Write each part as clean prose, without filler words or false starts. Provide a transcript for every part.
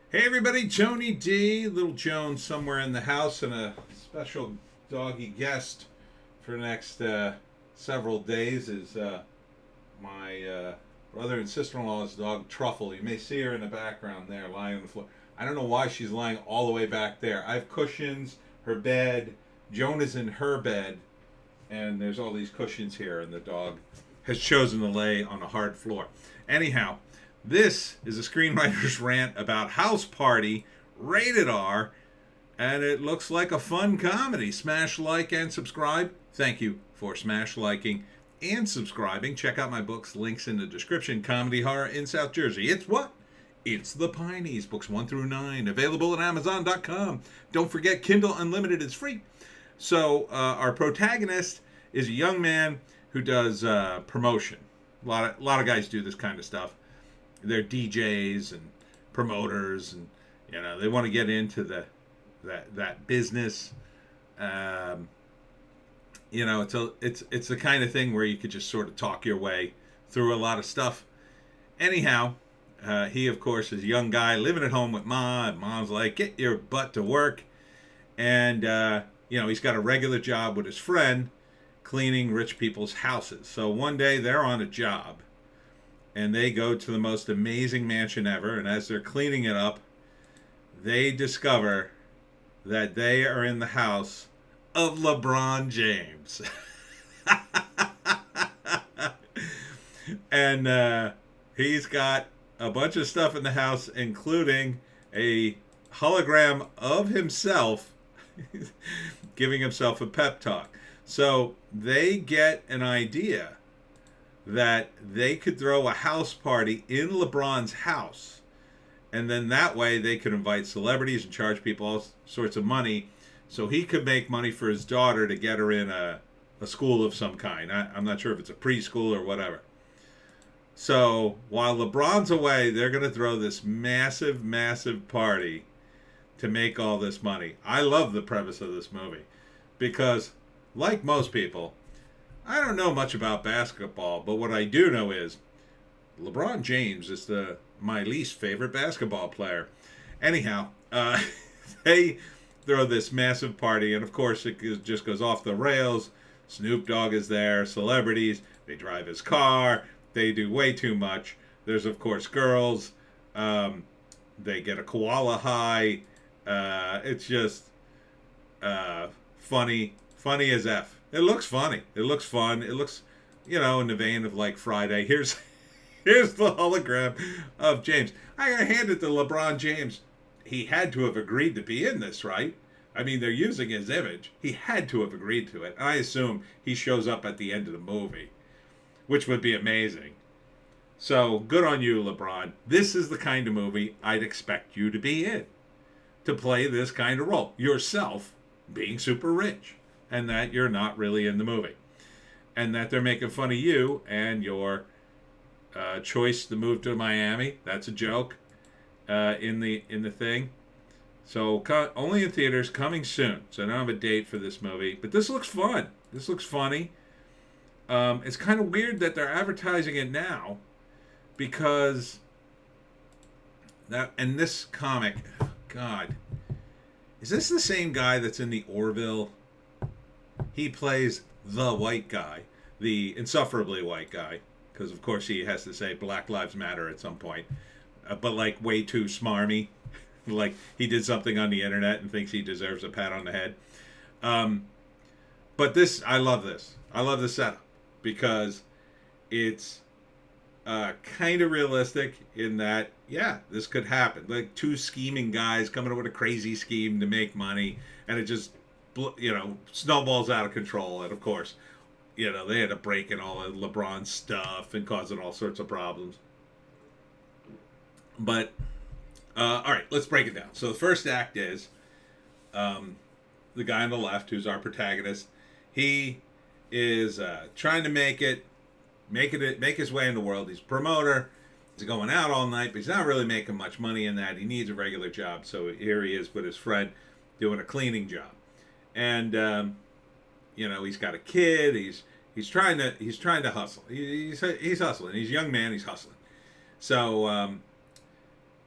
Hey everybody, Joni D, little Joan somewhere in the house, and a special doggy guest for the next several days is my brother and sister-in-law's dog Truffle. You may see her in the background there, lying on the floor. I don't know why she's lying all the way back there. I have cushions, her bed. Joan is in her bed, and there's all these cushions here, and the dog has chosen to lay on a hard floor. Anyhow, this is a screenwriter's rant about House Party, rated R, and it looks like a fun comedy. Smash like and subscribe. Thank you for smash liking and subscribing. Check out my books, links in the description. Comedy horror in South Jersey. It's what? It's the Pineys, books 1 through 9, available at Amazon.com. Don't forget, Kindle Unlimited is free. So our protagonist is a young man who does promotion. A lot of guys do this kind of stuff. They're DJs and promoters, and they want to get into that business. It's the kind of thing where you could just sort of talk your way through a lot of stuff. Anyhow, he of course is a young guy living at home with mom. And mom's like, "Get your butt to work," and he's got a regular job with his friend cleaning rich people's houses. So one day they're on a job, and they go to the most amazing mansion ever. And as they're cleaning it up, they discover that they are in the house of LeBron James. And he's got a bunch of stuff in the house, including a hologram of himself giving himself a pep talk. So they get an idea that they could throw a house party in LeBron's house, and then that way they could invite celebrities and charge people all sorts of money, so he could make money for his daughter to get her in a school of some kind. I'm not sure if it's a preschool or whatever. So while LeBron's away, they're going to throw this massive, massive party to make all this money. I love the premise of this movie because, like most people, I don't know much about basketball, but what I do know is LeBron James is my least favorite basketball player. Anyhow, they throw this massive party, and of course it just goes off the rails. Snoop Dogg is there, celebrities, they drive his car, they do way too much. There's of course girls, they get a koala high. It's just funny as F. It looks funny. It looks fun. It looks, in the vein of like Friday. Here's the hologram of James. I gotta hand it to LeBron James. He had to have agreed to be in this, right? I mean, they're using his image. He had to have agreed to it. I assume he shows up at the end of the movie, which would be amazing. So good on you, LeBron. This is the kind of movie I'd expect you to be in, to play this kind of role. Yourself being super rich, and that you're not really in the movie, and that they're making fun of you and your choice to move to Miami. That's a joke in the thing. So only in theaters, coming soon. So I don't have a date for this movie, but this looks fun. This looks funny. It's kind of weird that they're advertising it now, because this comic, God, is this the same guy that's in the Orville? He plays the white guy, the insufferably white guy, because of course he has to say Black Lives Matter at some point, but like way too smarmy, like he did something on the internet and thinks he deserves a pat on the head. But I love this. I love the setup because it's kind of realistic in that, yeah, this could happen. Like two scheming guys coming up with a crazy scheme to make money, and it just snowballs out of control. And of course, they had to break in all of LeBron's stuff and causing all sorts of problems. But all right, let's break it down. So the first act is the guy on the left, who's our protagonist. He is trying to make his way in the world. He's a promoter. He's going out all night, but he's not really making much money in that. He needs a regular job. So here he is with his friend doing a cleaning job. And he's got a kid. He's trying to hustle. He's hustling. He's a young man. He's hustling. So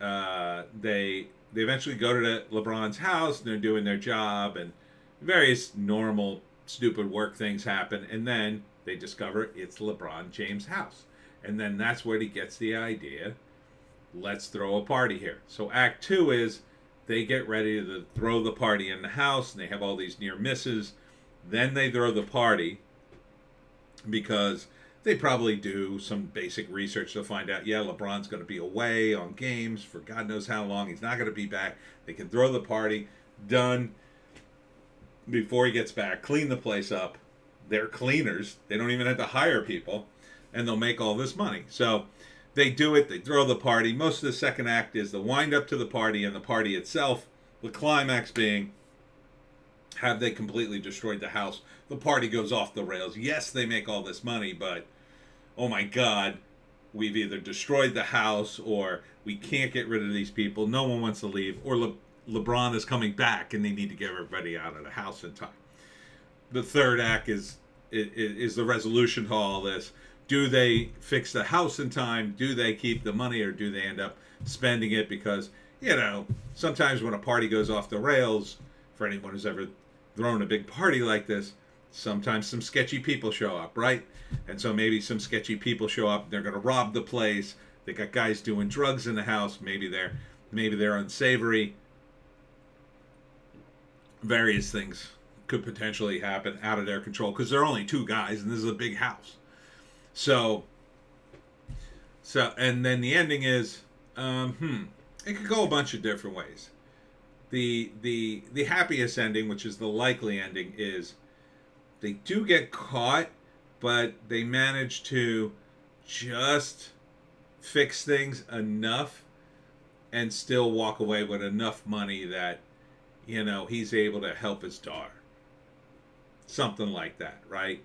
they eventually go to LeBron's house and they're doing their job and various normal stupid work things happen, and then they discover it's LeBron James' house, and then that's where he gets the idea. Let's throw a party here. So Act Two is they get ready to throw the party in the house, and they have all these near misses. Then they throw the party because they probably do some basic research to find out, yeah, LeBron's going to be away on games for God knows how long. He's not going to be back. They can throw the party. Done. Before he gets back, clean the place up. They're cleaners. They don't even have to hire people. And they'll make all this money. So they do it. They throw the party. Most of the second act is the wind up to the party and the party itself. The climax being, have they completely destroyed the house? The party goes off the rails. Yes, they make all this money, but oh my God, we've either destroyed the house or we can't get rid of these people. No one wants to leave, or LeBron is coming back and they need to get everybody out of the house in time. The third act is the resolution to all this. Do they fix the house in time? Do they keep the money, or do they end up spending it? Because, you know, sometimes when a party goes off the rails, for anyone who's ever thrown a big party like this, sometimes some sketchy people show up, right? And so maybe some sketchy people show up. They're going to rob the place. They got guys doing drugs in the house. Maybe they're unsavory. Various things could potentially happen out of their control because there are only two guys and this is a big house. So and then the ending is, it could go a bunch of different ways. The happiest ending, which is the likely ending, is they do get caught, but they manage to just fix things enough and still walk away with enough money that, you know, he's able to help his daughter. Something like that, right?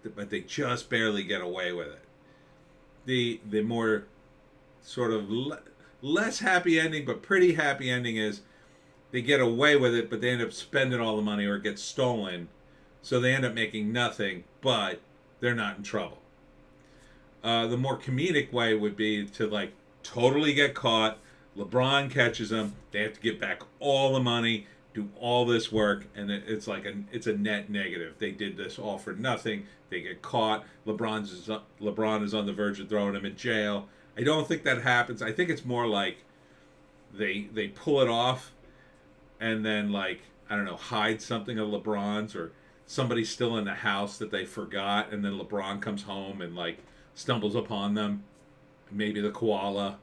But they just barely get away with it. The more sort of less happy ending, but pretty happy ending is they get away with it, but they end up spending all the money or it gets stolen. So they end up making nothing, but they're not in trouble. The more comedic way would be to like totally get caught. LeBron catches them. They have to give back all the money, do all this work, and it's like it's a net negative. They did this all for nothing. They get caught. LeBron is on the verge of throwing him in jail. I don't think that happens. I think it's more like they pull it off, and then like I don't know, hide something of LeBron's, or somebody's still in the house that they forgot, and then LeBron comes home and like stumbles upon them. Maybe the koala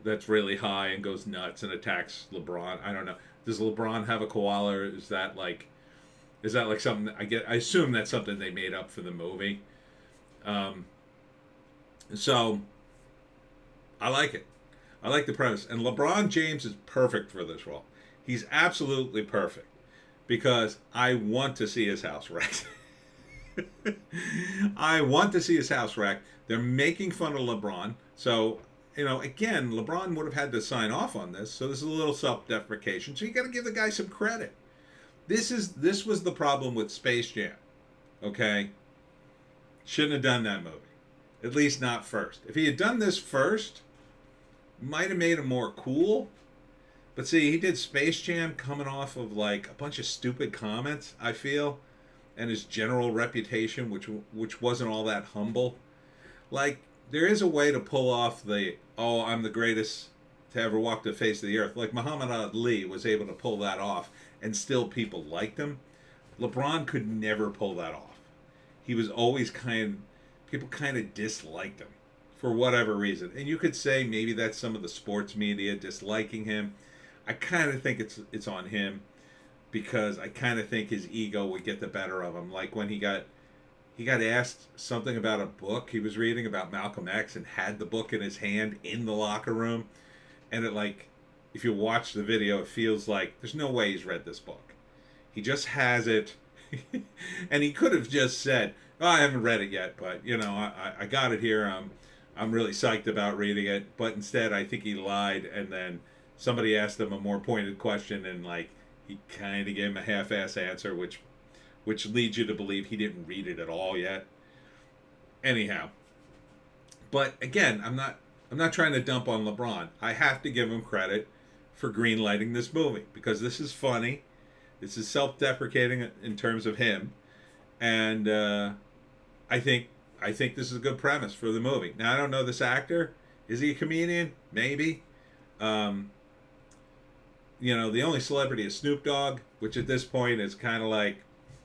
that's really high and goes nuts and attacks LeBron. I don't know. Does LeBron have a koala, or is that like something I assume that's something they made up for the movie. So I like it. I like the premise. And LeBron James is perfect for this role. He's absolutely perfect because I want to see his house wrecked. I want to see his house wrecked. They're making fun of LeBron. So, you know, again, LeBron would have had to sign off on this. So this is a little self-deprecation. So you got to give the guy some credit. This was the problem with Space Jam. Okay? Shouldn't have done that movie. At least not first. If he had done this first, might have made him more cool. But see, he did Space Jam coming off of like a bunch of stupid comments, I feel, and his general reputation, which wasn't all that humble. Like, there is a way to pull off I'm the greatest to ever walk the face of the earth. Like Muhammad Ali was able to pull that off, and still people liked him. LeBron could never pull that off. He was always people kind of disliked him for whatever reason. And you could say maybe that's some of the sports media disliking him. I kind of think it's on him, because I kind of think his ego would get the better of him. Like when he got asked something about a book he was reading about Malcolm X, and had the book in his hand in the locker room, and it, like, if you watch the video, it feels like there's no way he's read this book. He just has it. And he could have just said, oh, I haven't read it yet, but, you know, I got it here. I'm really psyched about reading it. But instead, I think he lied, and then somebody asked him a more pointed question, and, like, he kind of gave him a half-ass answer, which leads you to believe he didn't read it at all yet. Anyhow. But, again, I'm not I'm not trying to dump on LeBron. I have to give him credit for greenlighting this movie because this is funny. This is self-deprecating in terms of him, and I think I think this is a good premise for the movie. Now I don't know this actor. Is he a comedian? Maybe. Um, the only celebrity is Snoop Dogg, which at this point is kind of like,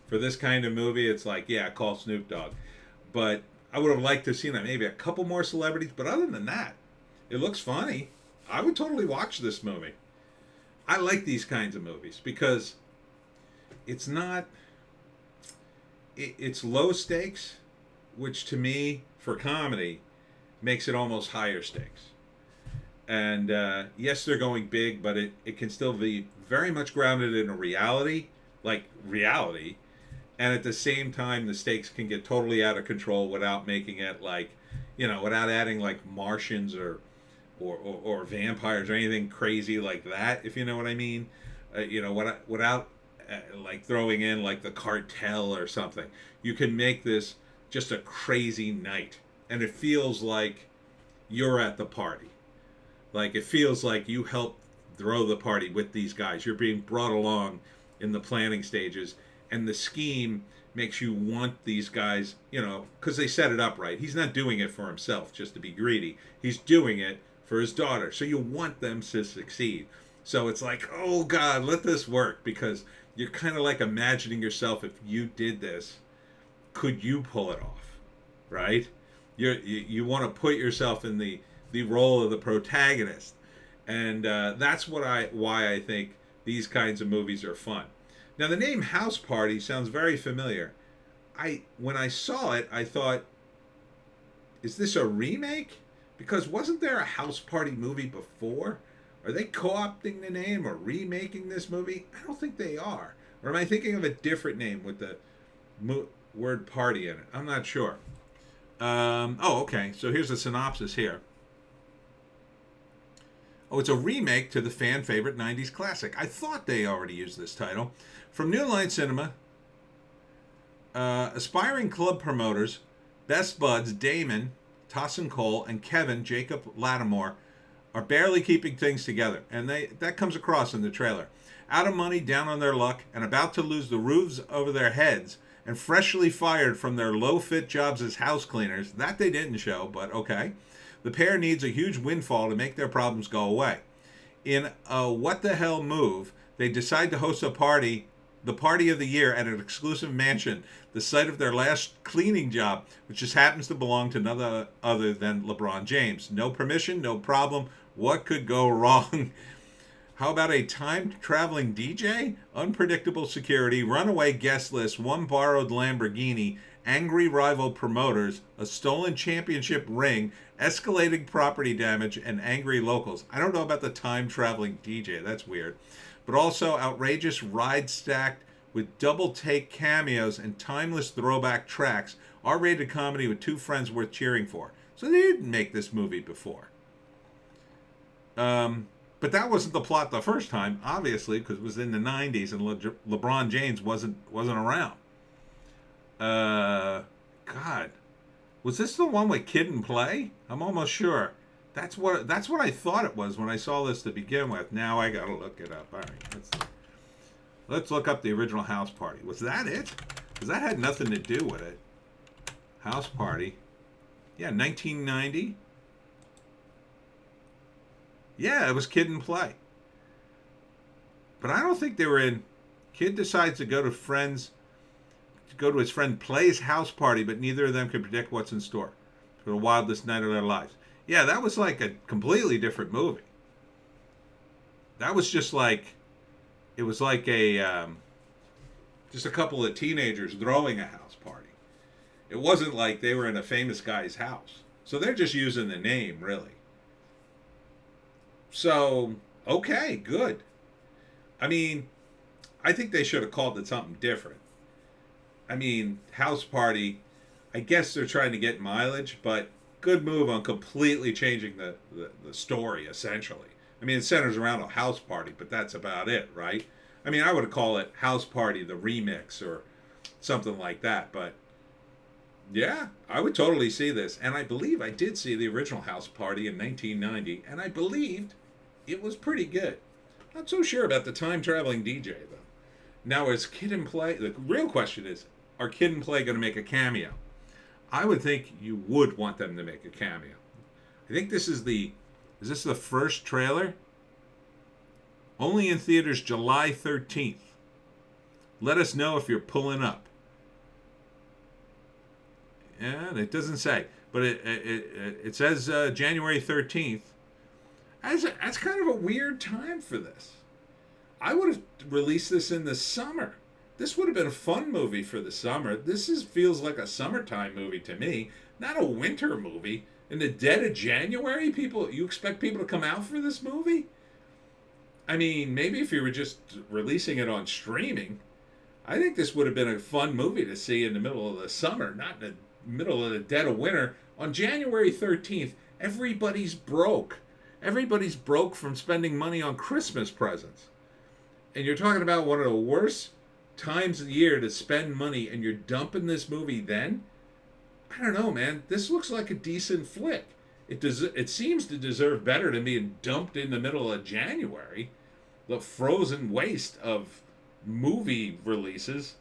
for this kind of movie, it's like, yeah, call Snoop Dogg. But I would have liked to have seen maybe a couple more celebrities. But other than that, it looks funny. I would totally watch this movie. I like these kinds of movies because it's not, it's low stakes, which to me, for comedy, makes it almost higher stakes. And yes, they're going big, but it can still be very much grounded in a reality, like reality. And at the same time, the stakes can get totally out of control without making it like, without adding like Martians or vampires or anything crazy like that, if you know what I mean. Without like throwing in like the cartel or something. You can make this just a crazy night. And it feels like you're at the party. Like it feels like you helped throw the party with these guys. You're being brought along in the planning stages, and the scheme makes you want these guys, because they set it up right. He's not doing it for himself just to be greedy. He's doing it for his daughter. So you want them to succeed. So it's like, oh God, let this work, because you're kind of like imagining yourself, if you did this, could you pull it off, right? You want to put yourself in the role of the protagonist, and that's why I think these kinds of movies are fun. Now the name House Party sounds very familiar. When I saw it, I thought, is this a remake? Because wasn't there a House Party movie before? Are they co-opting the name or remaking this movie? I don't think they are. Or am I thinking of a different name with the word party in it? I'm not sure. Okay. So here's the synopsis here. Oh, it's a remake to the fan favorite 90s classic. I thought they already used this title. From New Line Cinema, aspiring club promoters, best buds Damon, Tossin Cole, and Kevin Jacob Lattimore are barely keeping things together, and that comes across in the trailer. Out of money, down on their luck, and about to lose the roofs over their heads, and freshly fired from their low-fit jobs as house cleaners. That they didn't show, but okay. The pair needs a huge windfall to make their problems go away. In a what-the-hell move, they decide to host the party of the year at an exclusive mansion, the site of their last cleaning job, which just happens to belong to none other than LeBron James. No permission, no problem. What could go wrong? How about a time-traveling DJ? Unpredictable security, runaway guest list, one borrowed Lamborghini, angry rival promoters, a stolen championship ring, escalating property damage, and angry locals. I don't know about the time-traveling DJ. That's weird. But also outrageous ride stacked with double-take cameos and timeless throwback tracks. R-rated comedy with two friends worth cheering for. So they didn't make this movie before. But that wasn't the plot the first time, obviously, because it was in the 90s and LeBron James wasn't around. God, was this the one with Kid and Play? I'm almost sure. That's what I thought it was when I saw this to begin with. Now I gotta look it up. All right, let's look up the original House Party. Was that it? Because that had nothing to do with it. House Party. Yeah, 1990. Yeah, it was Kid and Play. But I don't think they were in. Kid decides to go to his friend Play's house party, but neither of them can predict what's in store for the wildest night of their lives. Yeah, that was like a completely different movie. That was just like, it was like just a couple of teenagers throwing a house party. It wasn't like they were in a famous guy's house. So they're just using the name, really. So, okay, good. I mean, I think they should have called it something different. I mean, House Party, I guess they're trying to get mileage, but good move on completely changing the story, essentially. I mean, it centers around a house party, but that's about it, right? I mean, I would call it House Party, the remix, or something like that, but Yeah, I would totally see this. And I believe I did see the original House Party in 1990, and I believed it was pretty good. Not so sure about the time traveling DJ, though. Now, is Kid and Play, the real question is, are Kid and Play going to make a cameo? I would think you would want them to make a cameo. I think is this the first trailer? Only in theaters July 13th. Let us know if you're pulling up. And it doesn't say, but it says January 13th. That's kind of a weird time for this. I would have released this in the summer. This would have been a fun movie for the summer. Feels like a summertime movie to me, not a winter movie. In the dead of January, you expect people to come out for this movie? I mean, maybe if you were just releasing it on streaming, I think this would have been a fun movie to see in the middle of the summer, not in the middle of the dead of winter. On January 13th, everybody's broke. Everybody's broke from spending money on Christmas presents. And you're talking about one of the worst times of the year to spend money, and you're dumping this movie then? I don't know, man. This looks like a decent flick. It seems to deserve better than being dumped in the middle of January. The frozen waste of movie releases.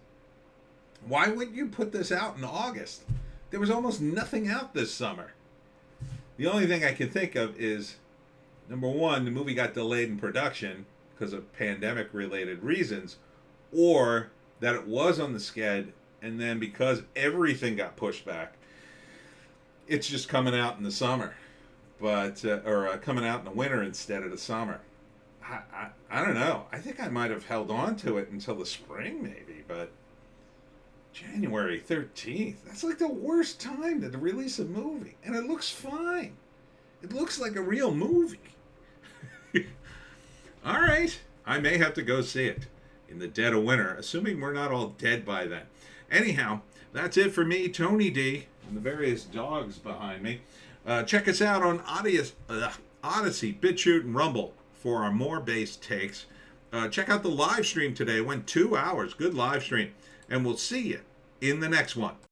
Why wouldn't you put this out in August? There was almost nothing out this summer. The only thing I can think of is, number one, the movie got delayed in production because of pandemic-related reasons, or that it was on the sched, and then because everything got pushed back, it's just coming out in the summer, or coming out in the winter instead of the summer. I don't know. I think I might have held on to it until the spring, maybe, but January 13th, that's like the worst time to release a movie, and it looks fine. It looks like a real movie. All right, I may have to go see it in the dead of winter, assuming we're not all dead by then. Anyhow, that's it for me, Tony D, and the various dogs behind me. Check us out on Odysee, Bitchute, and Rumble for our more based takes. Check out the live stream today. It went 2 hours. Good live stream. And we'll see you in the next one.